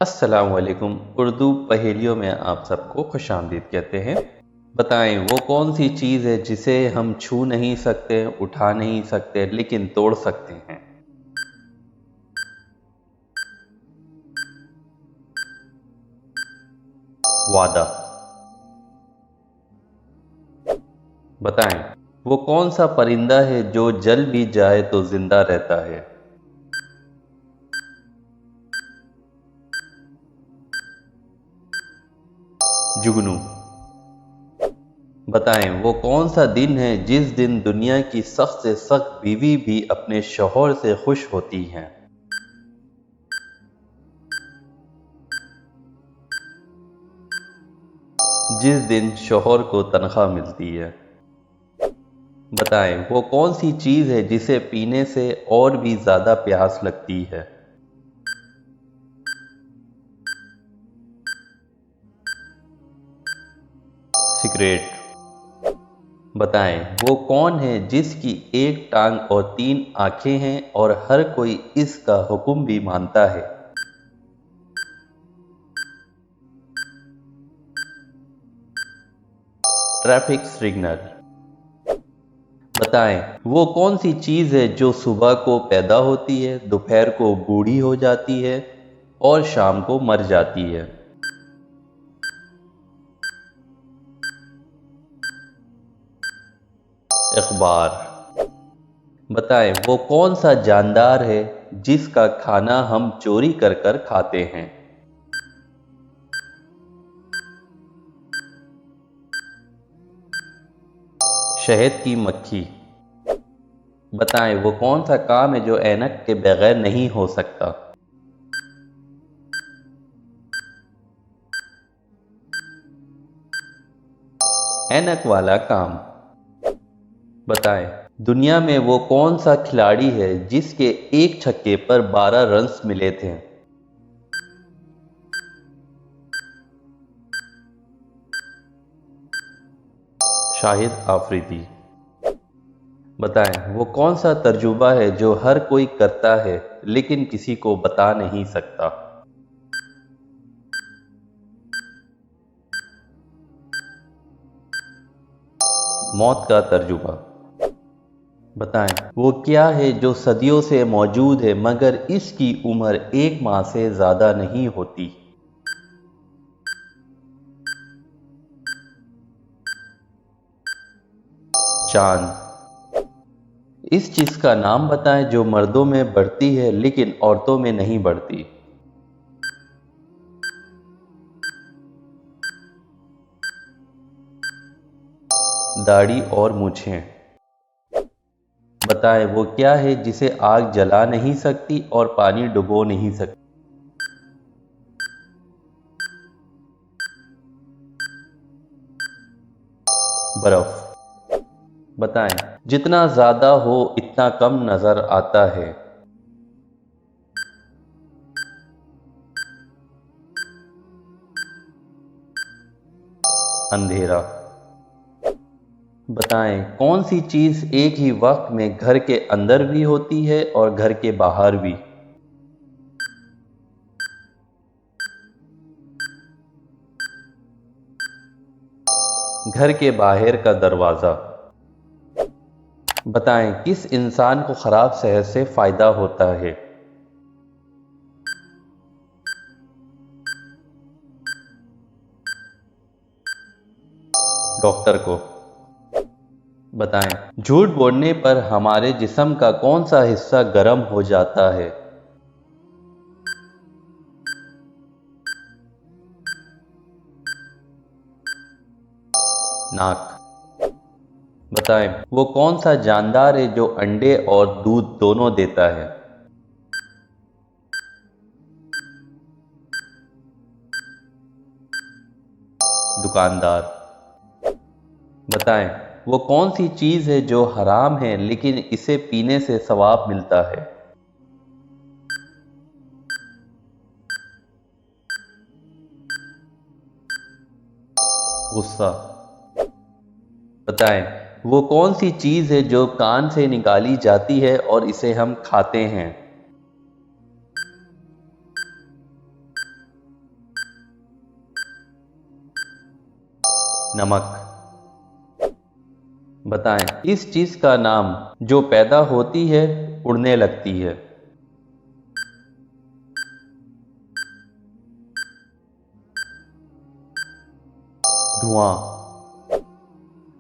अस्सलामुअलैकुम। उर्दू पहेलियों में आप सबको खुशामदीद कहते हैं। बताएं वो कौन सी चीज़ है जिसे हम छू नहीं सकते, उठा नहीं सकते, लेकिन तोड़ सकते हैं। वादा। बताएं वो कौन सा परिंदा है जो जल भी जाए तो जिंदा रहता है। जुगनू। बताएं वो कौन सा दिन है जिस दिन दुनिया की सख्त से सख्त बीवी भी अपने शौहर से खुश होती हैं। जिस दिन शौहर को तनख्वाह मिलती है। बताएं वो कौन सी चीज़ है जिसे पीने से और भी ज़्यादा प्यास लगती है। सिगरेट। बताएं वो कौन है जिसकी एक टांग और तीन आंखें हैं और हर कोई इसका हुक्म भी मानता है। Traffic signal. बताएं वो कौन सी चीज़ है जो सुबह को पैदा होती है, दोपहर को बूढ़ी हो जाती है और शाम को मर जाती है। अखबार। बताएं वो कौन सा जानदार है जिसका खाना हम चोरी कर कर खाते हैं। शहद की मक्खी। बताएं वो कौन सा काम है जो ऐनक के बगैर नहीं हो सकता। ऐनक वाला काम। बताएं दुनिया में वो कौन सा खिलाड़ी है जिसके एक छक्के पर 12 रन्स मिले थे। शाहिद आफरीदी। बताएं वो कौन सा तर्जुबा है जो हर कोई करता है लेकिन किसी को बता नहीं सकता। मौत का तर्जुबा। बताएं वो क्या है जो सदियों से मौजूद है मगर इसकी उम्र एक माह से ज़्यादा नहीं होती। चांद। इस चीज़ का नाम बताएं जो मर्दों में बढ़ती है लेकिन औरतों में नहीं बढ़ती। दाढ़ी और मूछें। बताएं वो क्या है जिसे आग जला नहीं सकती और पानी डुबो नहीं सकती। बर्फ। बताएं जितना ज़्यादा हो इतना कम नज़र आता है। अंधेरा। बताएं कौन सी चीज़ एक ही वक्त में घर के अंदर भी होती है और घर के बाहर भी। घर के बाहर का दरवाज़ा। बताएं किस इंसान को ख़राब सेहत से फ़ायदा होता है। डॉक्टर को। बताएं झूठ बोलने पर हमारे जिस्म का कौन सा हिस्सा गर्म हो जाता है। नाक। बताएं वो कौन सा जानदार है जो अंडे और दूध दोनों देता है। दुकानदार। बताएं वो कौन सी चीज़ है जो हराम है लेकिन इसे पीने से सवाब मिलता है। गुस्सा। बताएं वो कौन सी चीज़ है जो कान से निकाली जाती है और इसे हम खाते हैं। नमक। बताएं इस चीज का नाम जो पैदा होती है उड़ने लगती है। धुआं।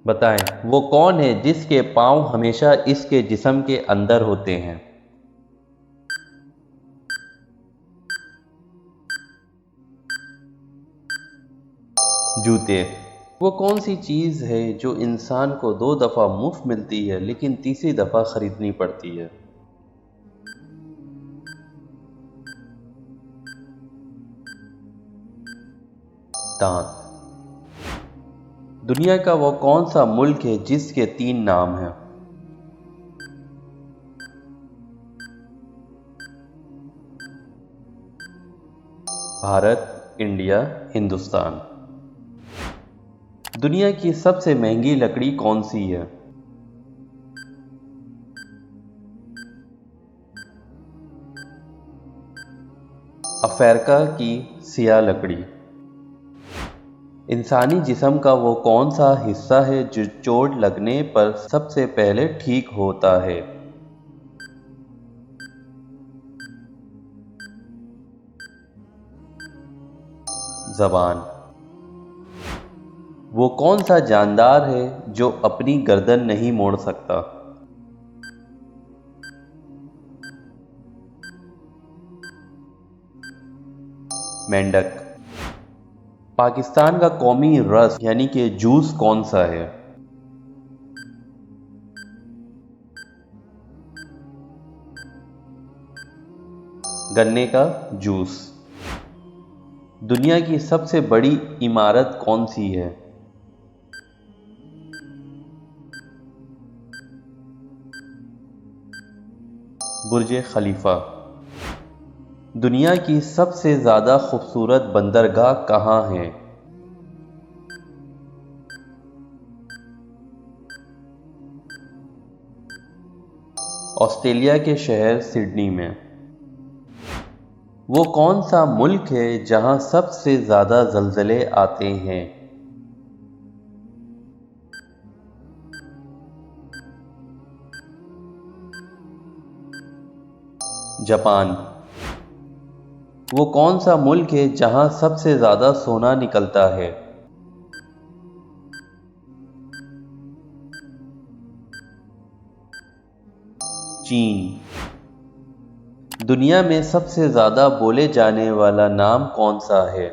बताएं वो कौन है जिसके पांव हमेशा इसके जिस्म के अंदर होते हैं। जूते। वो कौन सी चीज है जो इंसान को 2 दफा मुफ्त मिलती है लेकिन तीसरी दफा खरीदनी पड़ती है। दांत। दुनिया का वो कौन सा मुल्क है जिसके 3 नाम हैं। भारत, इंडिया, हिंदुस्तान। दुनिया की सबसे महंगी लकड़ी कौन सी है। अफ्रीका की सियाह लकड़ी। इंसानी जिस्म का वो कौन सा हिस्सा है जो चोट लगने पर सबसे पहले ठीक होता है। जबान। वो कौन सा जानदार है जो अपनी गर्दन नहीं मोड़ सकता। मेंढक। पाकिस्तान का कौमी रस यानी कि जूस कौन सा है। गन्ने का जूस। दुनिया की सबसे बड़ी इमारत कौन सी है। बुर्ज खलीफा। दुनिया की सबसे ज्यादा खूबसूरत बंदरगाह कहाँ है। ऑस्ट्रेलिया के शहर सिडनी में। वो कौन सा मुल्क है जहां सबसे ज्यादा ज़लज़ले आते हैं। जापान। वो कौन सा मुल्क है जहां सबसे ज्यादा सोना निकलता है। चीन। दुनिया में सबसे ज्यादा बोले जाने वाला नाम कौन सा है।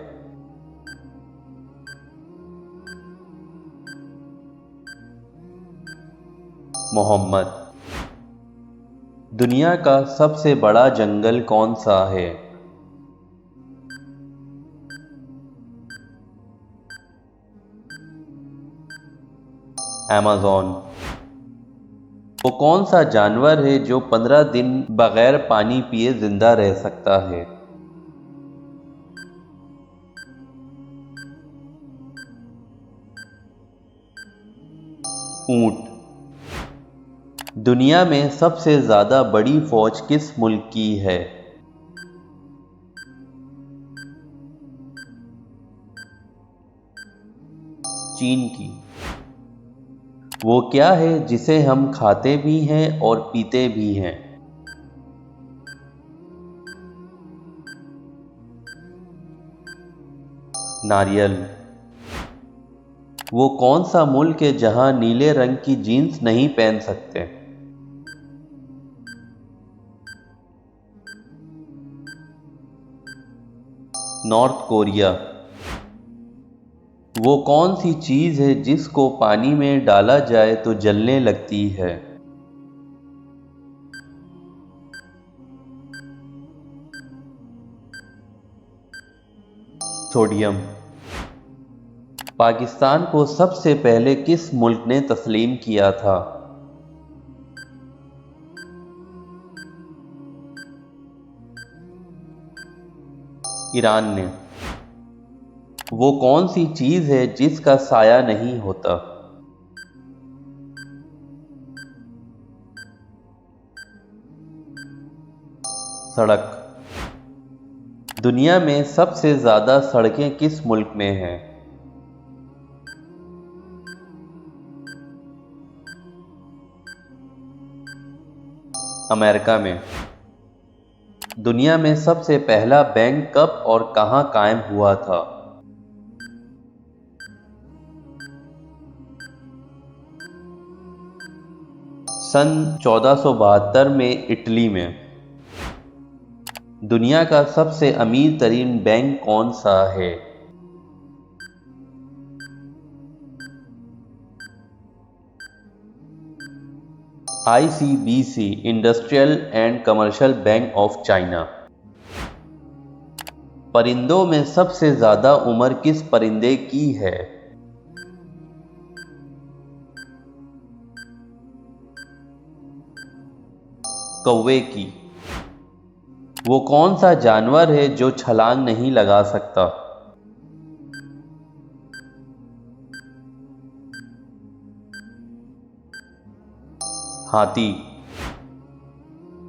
मोहम्मद। दुनिया का सबसे बड़ा जंगल कौन सा है। अमेज़न। वो कौन सा जानवर है जो 15 दिन बगैर पानी पिए जिंदा रह सकता है। ऊंट। दुनिया में सबसे ज्यादा बड़ी फौज किस मुल्क की है। चीन की। वो क्या है जिसे हम खाते भी हैं और पीते भी हैं। नारियल। वो कौन सा मुल्क है जहां नीले रंग की जीन्स नहीं पहन सकते। North Korea. वो कौन सी चीज है जिसको पानी में डाला जाए तो जलने लगती है। सोडियम। पाकिस्तान को सबसे पहले किस मुल्क ने तस्लीम किया था। ईरान ने। वो कौन सी चीज है जिसका साया नहीं होता। सड़क। दुनिया में सबसे ज्यादा सड़कें किस मुल्क में हैं। अमेरिका में। दुनिया में सबसे पहला बैंक कब और कहां कायम हुआ था? सन 1472 में इटली में। दुनिया का सबसे अमीर तरीन बैंक कौन सा है? ICBC, industrial and commercial bank of China. परिंदों में सबसे ज्यादा उम्र किस परिंदे की है? कौवे की। वो कौन सा जानवर है जो छलांग नहीं लगा सकता? हाथी।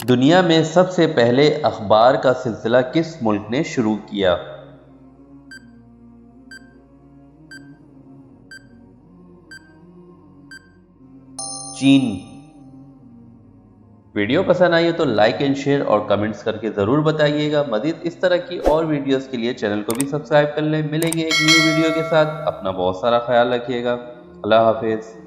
दुनिया में सबसे पहले अखबार का सिलसिला किस मुल्क ने शुरू किया? चीन। वीडियो पसंद आई हो तो लाइक एंड शेयर और कमेंट्स करके ज़रूर बताइएगा। मज़ीद इस तरह की और वीडियोस के लिए चैनल को भी सब्सक्राइब कर लें। मिलेंगे एक न्यू वीडियो के साथ। अपना बहुत सारा ख्याल रखिएगा। अल्लाह हाफिज़।